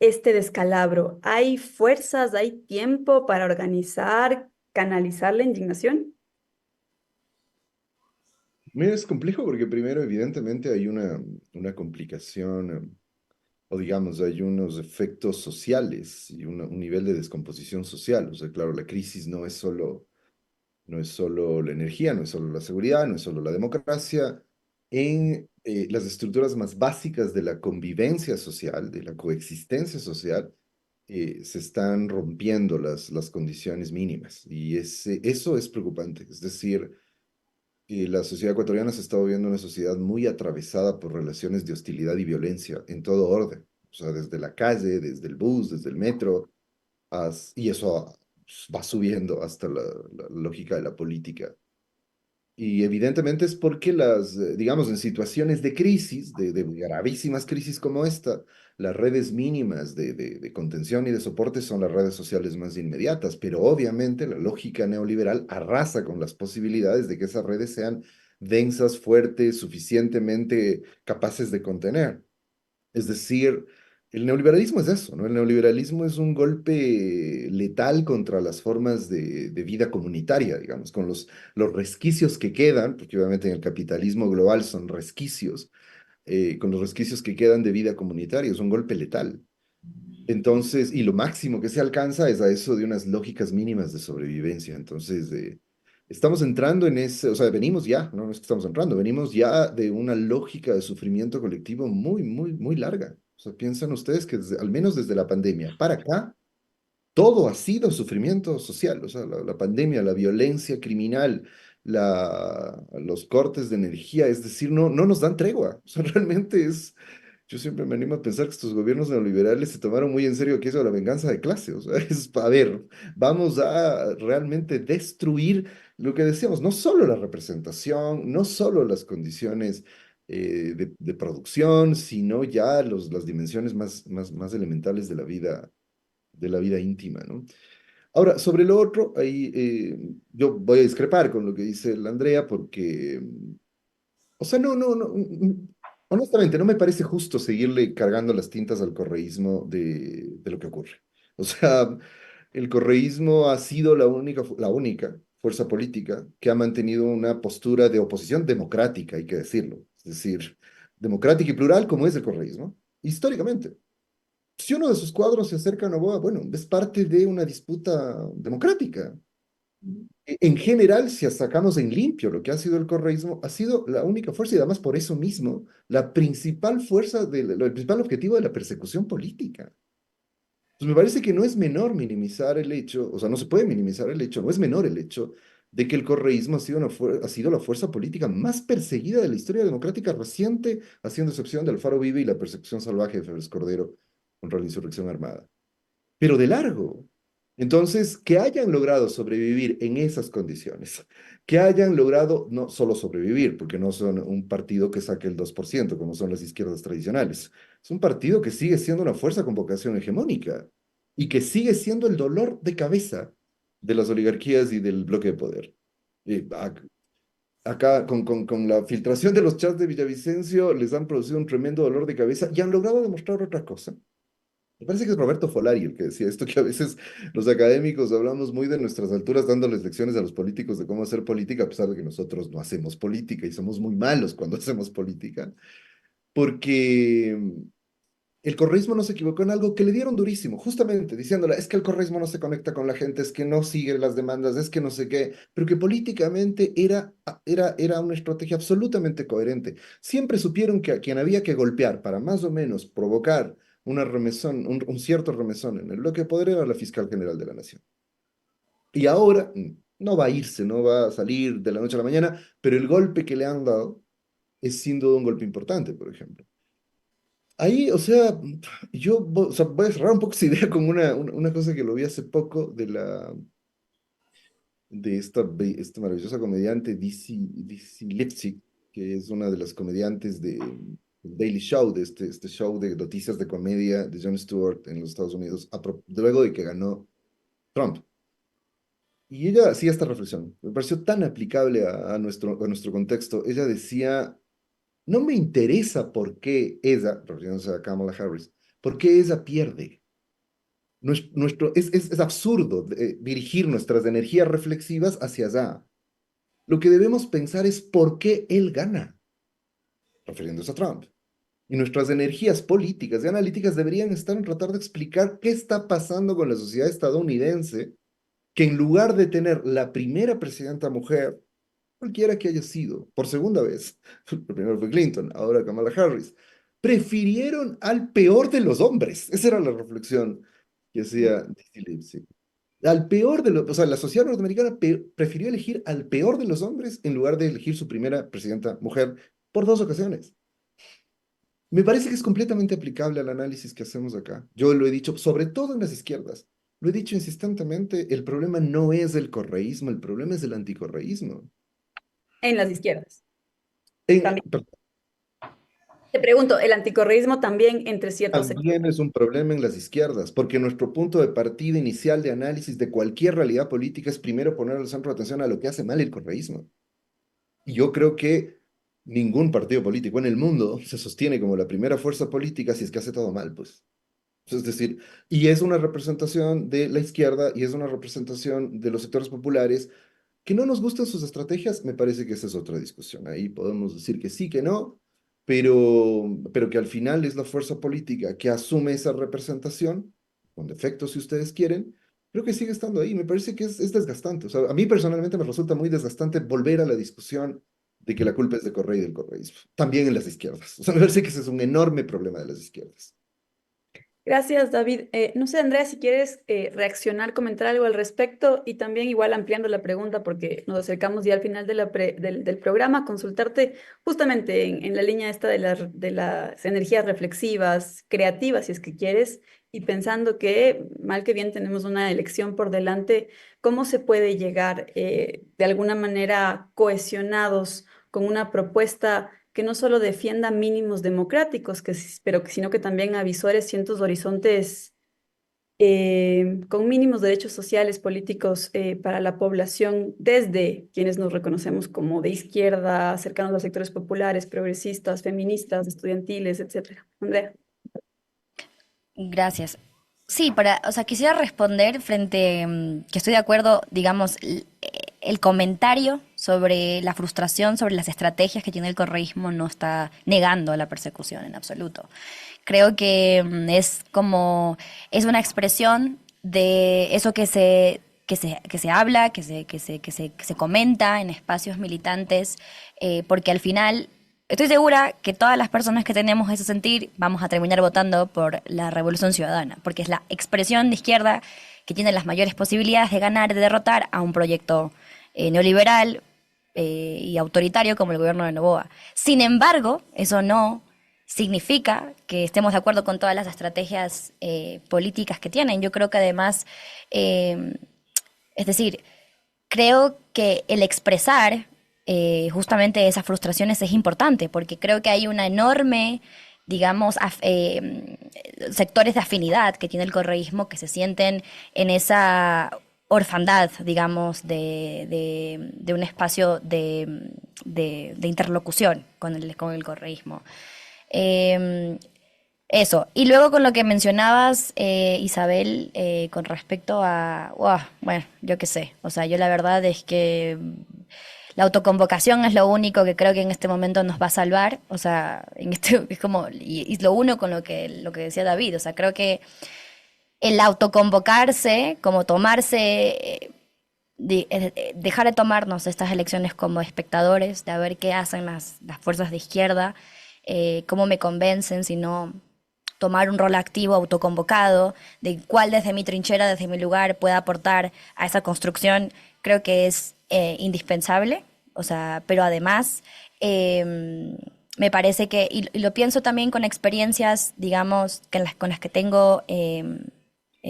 este descalabro. ¿Hay fuerzas, hay tiempo para organizar, canalizar la indignación? Mira, es complejo porque primero, evidentemente, hay una complicación, o digamos, hay unos efectos sociales y un nivel de descomposición social. O sea, claro, la crisis no es solo la energía, no es solo la seguridad, no es solo la democracia. En las estructuras más básicas de la convivencia social, de la coexistencia social, se están rompiendo las condiciones mínimas. Y eso es preocupante. Es decir, la sociedad ecuatoriana se está volviendo una sociedad muy atravesada por relaciones de hostilidad y violencia en todo orden. O sea, desde la calle, desde el bus, desde el metro, y eso va subiendo hasta la lógica de la política. Y evidentemente es porque digamos, en situaciones de crisis, de gravísimas crisis como esta, las redes mínimas de contención y de soporte son las redes sociales más inmediatas, pero obviamente la lógica neoliberal arrasa con las posibilidades de que esas redes sean densas, fuertes, suficientemente capaces de contener. Es decir, el neoliberalismo es eso, ¿no? El neoliberalismo es un golpe letal contra las formas de vida comunitaria, digamos, con los resquicios que quedan, porque obviamente en el capitalismo global son resquicios, con los resquicios que quedan de vida comunitaria, es un golpe letal. Entonces, y lo máximo que se alcanza es a eso de unas lógicas mínimas de sobrevivencia. Entonces, estamos entrando en ese, o sea, venimos ya, no es que estamos entrando, venimos ya de una lógica de sufrimiento colectivo muy, muy, muy larga. O sea, piensan ustedes que al menos desde la pandemia para acá, todo ha sido sufrimiento social. O sea, la pandemia, la violencia criminal, los cortes de energía, es decir, no nos dan tregua. O sea, realmente es Yo siempre me animo a pensar que estos gobiernos neoliberales se tomaron muy en serio que eso de la venganza de clase. O sea, es, a ver, vamos a realmente destruir lo que decíamos, no solo la representación, no solo las condiciones de producción, sino ya las dimensiones más elementales de la vida íntima, ¿no? Ahora, sobre lo otro, ahí yo voy a discrepar con lo que dice la Andrea porque o sea, honestamente, no me parece justo seguirle cargando las tintas al correísmo de lo que ocurre. O sea, el correísmo ha sido la única fuerza política que ha mantenido una postura de oposición democrática, hay que decirlo. Es decir, democrática y plural como es el correísmo, históricamente. Si uno de sus cuadros se acerca a Noboa, bueno, es parte de una disputa democrática. En general, si sacamos en limpio lo que ha sido el correísmo, ha sido la única fuerza y además por eso mismo la principal fuerza, el principal objetivo de la persecución política. Pues me parece que no es menor minimizar el hecho, o sea, no se puede minimizar el hecho, no es menor el hecho de que el correísmo ha sido la fuerza política más perseguida de la historia democrática reciente, haciendo excepción de Alfaro Vive y la persecución salvaje de Febres Cordero contra la insurrección armada, pero de largo. Entonces, que hayan logrado sobrevivir en esas condiciones, que hayan logrado no solo sobrevivir, porque no son un partido que saque el 2% como son las izquierdas tradicionales, es un partido que sigue siendo una fuerza con vocación hegemónica y que sigue siendo el dolor de cabeza de las oligarquías y del bloque de poder. Eh, ac- Acá, con la filtración de los chats de Villavicencio, les han producido un tremendo dolor de cabeza y han logrado demostrar otra cosa. Me parece que es Roberto Folari el que decía esto, que a veces los académicos hablamos muy de nuestras alturas dándoles lecciones a los políticos de cómo hacer política, a pesar de que nosotros no hacemos política y somos muy malos cuando hacemos política, porque el correísmo no se equivocó en algo que le dieron durísimo, justamente diciéndole, es que el correísmo no se conecta con la gente, es que no sigue las demandas, es que no sé qué, pero que políticamente era una estrategia absolutamente coherente. Siempre supieron que a quien había que golpear para más o menos provocar una remesón, un cierto remesón en el bloque de poder era la fiscal general de la nación. Y ahora no va a irse, no va a salir de la noche a la mañana, pero el golpe que le han dado es sin duda un golpe importante, por ejemplo. Ahí, o sea, o sea, voy a cerrar un poco esa idea con una cosa que lo vi hace poco de esta maravillosa comediante Dizzy Lipsy, que es una de las comediantes del Daily Show, de este show de noticias de comedia de Jon Stewart en los Estados Unidos, luego de que ganó Trump. Y ella hacía esta reflexión, me pareció tan aplicable a nuestro contexto. Ella decía, no me interesa por qué ella, refiriéndose a Kamala Harris, por qué ella pierde. Es absurdo dirigir nuestras energías reflexivas hacia allá. Lo que debemos pensar es por qué él gana, refiriéndose a Trump. Y nuestras energías políticas y analíticas deberían estar en tratar de explicar qué está pasando con la sociedad estadounidense, que en lugar de tener la primera presidenta mujer, cualquiera que haya sido, por segunda vez, primero fue Clinton, ahora Kamala Harris, prefirieron al peor de los hombres. Esa era la reflexión que hacía Dizzy Lipsy. Al peor de los, o sea, la sociedad norteamericana prefirió elegir al peor de los hombres en lugar de elegir su primera presidenta mujer por dos ocasiones. Me parece que es completamente aplicable al análisis que hacemos acá. Yo lo he dicho, sobre todo en las izquierdas. Lo he dicho insistentemente, el problema no es el correísmo, el problema es el anticorreísmo. En las izquierdas. En, También. Te pregunto, ¿el anticorreísmo también entre ciertos sectores? También es un problema en las izquierdas, porque nuestro punto de partida inicial de análisis de cualquier realidad política es primero poner al centro de atención a lo que hace mal el correísmo. Y yo creo que ningún partido político en el mundo se sostiene como la primera fuerza política si es que hace todo mal, pues. Es decir, y es una representación de la izquierda y es una representación de los sectores populares. Que no nos gustan sus estrategias, me parece que esa es otra discusión. Ahí podemos decir que sí, que no, pero que al final es la fuerza política que asume esa representación, con defectos si ustedes quieren, creo que sigue estando ahí. Me parece que es desgastante. O sea, a mí personalmente me resulta muy desgastante volver a la discusión de que la culpa es de Correa y del correísmo, también en las izquierdas. O sea, me parece que ese es un enorme problema de las izquierdas. Gracias, David. No sé, Andrea, si quieres reaccionar, comentar algo al respecto y también igual ampliando la pregunta porque nos acercamos ya al final de del programa, consultarte justamente en la línea esta de las energías reflexivas, creativas, si es que quieres, y pensando que mal que bien tenemos una elección por delante, ¿cómo se puede llegar de alguna manera cohesionados con una propuesta que no solo defienda mínimos democráticos, pero sino que también avisore ciertos horizontes con mínimos derechos sociales, políticos para la población, desde quienes nos reconocemos como de izquierda, cercanos a sectores populares, progresistas, feministas, estudiantiles, etcétera? Andrea. Gracias. Sí, o sea, quisiera responder frente, que estoy de acuerdo, digamos, el comentario sobre la frustración, sobre las estrategias que tiene el correísmo no está negando la persecución en absoluto. Creo que es una expresión de eso que se habla, que se comenta en espacios militantes, porque al final estoy segura que todas las personas que tenemos ese sentir vamos a terminar votando por la Revolución Ciudadana, porque es la expresión de izquierda que tiene las mayores posibilidades de ganar, de derrotar a un proyecto neoliberal y autoritario como el gobierno de Noboa. Sin embargo, eso no significa que estemos de acuerdo con todas las estrategias políticas que tienen. Yo creo que además, eh, es decir, creo que el expresar justamente esas frustraciones es importante, porque creo que hay una enorme, digamos, sectores de afinidad que tiene el correísmo que se sienten en esa orfandad, digamos, de un espacio de interlocución con el correísmo. Eh, Eso. Y luego con lo que mencionabas, Isabel, con respecto a, bueno, yo qué sé. O sea, yo la verdad es que la autoconvocación es lo único que creo que en este momento nos va a salvar. O sea, en este es como, y lo uno con lo que decía David. O sea, creo que el autoconvocarse, como tomarse, dejar de tomarnos estas elecciones como espectadores, de a ver qué hacen las fuerzas de izquierda, cómo me convencen, si no tomar un rol activo, autoconvocado, de cuál desde mi trinchera, desde mi lugar pueda aportar a esa construcción, creo que es indispensable. O sea, pero además me parece que, y lo pienso también con experiencias, digamos, con las que tengo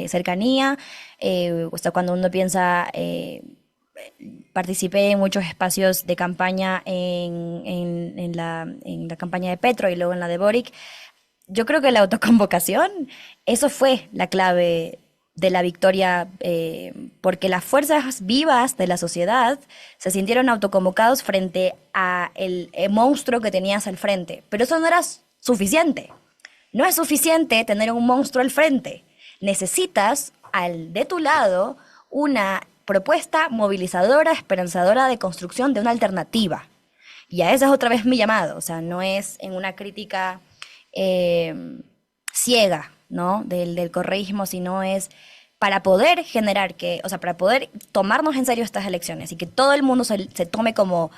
cercanía, o sea, cuando uno piensa, participé en muchos espacios de campaña en la campaña de Petro y luego en la de Boric. Yo creo que la autoconvocación, eso fue la clave de la victoria, porque las fuerzas vivas de la sociedad se sintieron autoconvocados frente a el monstruo que tenías al frente. Pero eso no era suficiente. No es suficiente tener un monstruo al frente. Necesitas de tu lado una propuesta movilizadora, esperanzadora de construcción de una alternativa. Y a eso es otra vez mi llamado. O sea, no es en una crítica ciega, ¿no? Del correísmo, sino es para poder generar o sea, para poder tomarnos en serio estas elecciones y que todo el mundo se tome como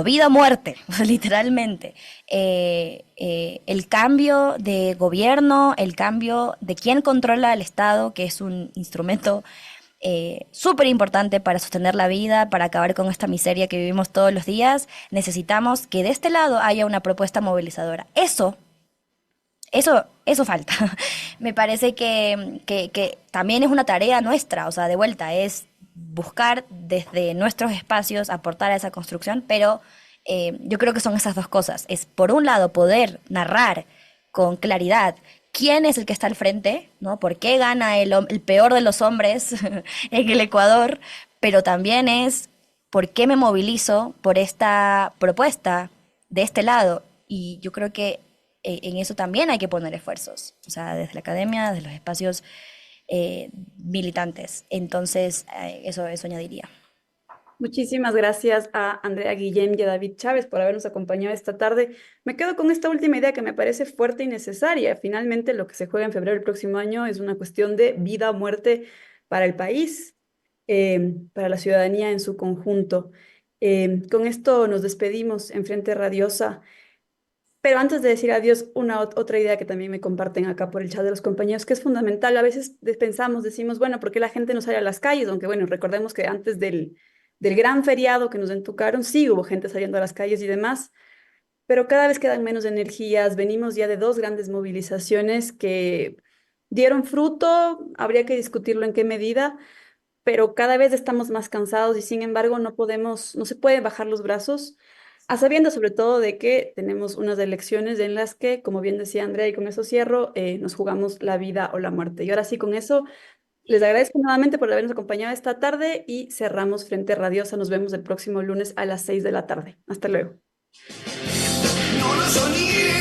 vida o muerte, o sea, literalmente, el cambio de gobierno, el cambio de quién controla el Estado, que es un instrumento súper importante para sostener la vida, para acabar con esta miseria que vivimos todos los días, necesitamos que de este lado haya una propuesta movilizadora. Eso falta. Me parece que también es una tarea nuestra, o sea, de vuelta, es buscar desde nuestros espacios aportar a esa construcción, pero yo creo que son esas dos cosas. Es, por un lado, poder narrar con claridad quién es el que está al frente, ¿no? ¿Por qué gana el peor de los hombres en el Ecuador? Pero también es por qué me movilizo por esta propuesta de este lado. Y yo creo que en eso también hay que poner esfuerzos, o sea, desde la academia, desde los espacios militantes. Entonces, eso añadiría. Muchísimas gracias a Andrea Guillén y a David Chávez por habernos acompañado esta tarde. Me quedo con esta última idea que me parece fuerte y necesaria. Finalmente, lo que se juega en febrero del próximo año es una cuestión de vida o muerte para el país, para la ciudadanía en su conjunto. Con esto nos despedimos en Frente Radiosa. Pero antes de decir adiós, otra idea que también me comparten acá por el chat de los compañeros, que es fundamental. A veces pensamos, decimos, bueno, ¿por qué la gente no sale a las calles? Aunque bueno, recordemos que antes del gran feriado que nos entucaron, sí hubo gente saliendo a las calles y demás, pero cada vez quedan menos energías. Venimos ya de dos grandes movilizaciones que dieron fruto, habría que discutirlo en qué medida, pero cada vez estamos más cansados y sin embargo no se puede bajar los brazos, a sabiendas sobre todo de que tenemos unas elecciones en las que, como bien decía Andrea, y con eso cierro, nos jugamos la vida o la muerte. Y ahora sí, con eso, les agradezco nuevamente por habernos acompañado esta tarde y cerramos Frente Radiosa. Nos vemos el próximo lunes a las 6 de la tarde. Hasta luego. No lo soñé.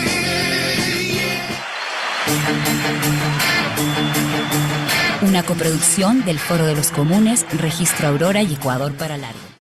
Una coproducción del Foro de los Comunes, Registro Aurora y Ecuador para Largo.